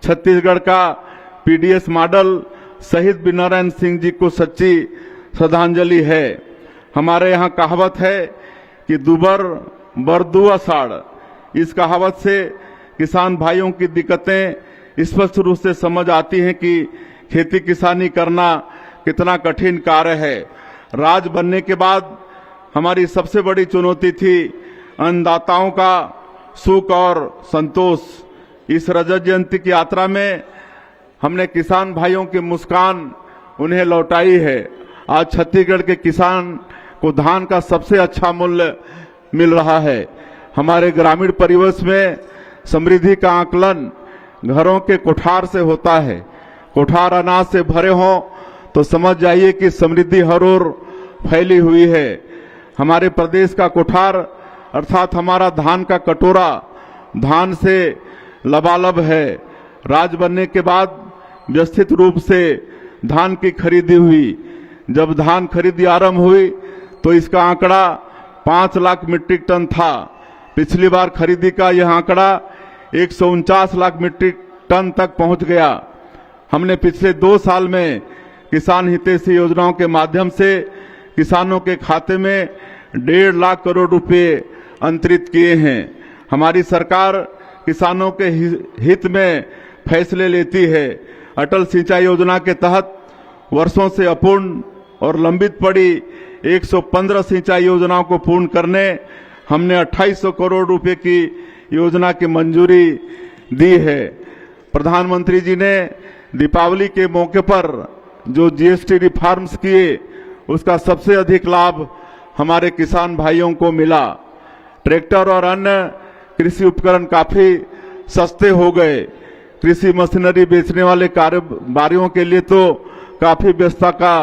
छत्तीसगढ़ का PDS model शहीद वीरनारायण सिंह जी को सच्ची श्रद्धांजलि है। हमारे यहाँ कहावत है कि दुबर बरदू अषाढ़। इस कहावत से किसान भाइयों की दिक्कतें स्पष्ट रूप से समझ आती हैं कि खेती किसानी करना कितना कठिन कार्य है। राज बनने के बाद हमारी सबसे बड़ी चुनौती थी अन्नदाताओं का सुख और संतोष। इस रजत जयंती की यात्रा में हमने किसान भाइयों की मुस्कान उन्हें लौटाई है। आज छत्तीसगढ़ के किसान को धान का सबसे अच्छा मूल्य मिल रहा है। हमारे ग्रामीण परिवेश में समृद्धि का आकलन घरों के कोठार से होता है। कोठार अनाज से भरे हों तो समझ जाइए कि समृद्धि हर ओर फैली हुई है। हमारे प्रदेश का कोठार अर्थात हमारा धान का कटोरा धान से लबालब है। राज बनने के बाद व्यवस्थित रूप से धान की खरीदी हुई। जब धान खरीदी आरंभ हुई तो इसका आंकड़ा 5 लाख मीट्रिक टन था। पिछली बार खरीदी का यह आंकड़ा 149 लाख मीट्रिक टन तक पहुंच गया। हमने पिछले 2 साल में किसान हितैषी योजनाओं के माध्यम से किसानों के खाते में 1.5 लाख करोड़ रुपए अंतरित किए हैं। हमारी सरकार किसानों के हित में फैसले लेती है। अटल सिंचाई योजना के तहत वर्षों से अपूर्ण और लंबित पड़ी 115 सिंचाई योजनाओं को पूर्ण करने हमने 2800 करोड़ रुपए की योजना की मंजूरी दी है। प्रधानमंत्री जी ने दीपावली के मौके पर जो जीएसटी रिफॉर्म्स किए उसका सबसे अधिक लाभ हमारे किसान भाइयों को मिला। ट्रैक्टर और अन्य कृषि उपकरण काफी सस्ते हो गए। कृषि मशीनरी बेचने वाले कारोबारियों के लिए तो काफी व्यस्तता का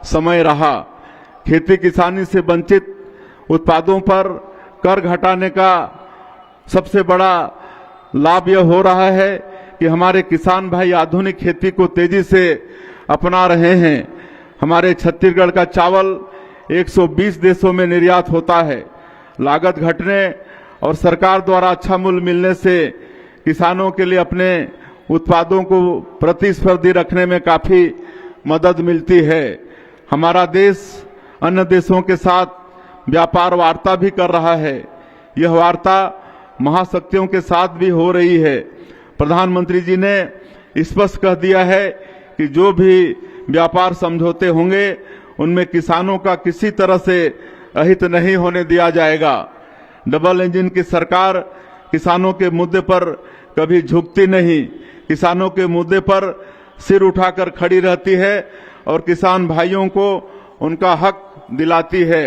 समय रहा। खेती किसानी से वंचित उत्पादों पर कर घटाने का सबसे बड़ा लाभ यह हो रहा है कि हमारे किसान भाई आधुनिक खेती को तेजी से अपना रहे हैं। हमारे छत्तीसगढ़ का चावल 120 देशों में निर्यात होता है। लागत घटने और सरकार द्वारा अच्छा मूल्य मिलने से किसानों के लिए अपने उत्पादों को प्रतिस्पर्धी रखने में काफी मदद मिलती है। हमारा देश अन्य देशों के साथ व्यापार वार्ता भी कर रहा है। यह वार्ता महाशक्तियों के साथ भी हो रही है। प्रधानमंत्री जी ने स्पष्ट कह दिया है कि जो भी व्यापार समझौते होंगे उनमें किसानों का किसी तरह से अहित नहीं होने दिया जाएगा। डबल इंजन की सरकार किसानों के मुद्दे पर कभी झुकती नहीं, किसानों के मुद्दे पर सिर उठाकर खड़ी रहती है और किसान भाइयों को उनका हक दिलाती है।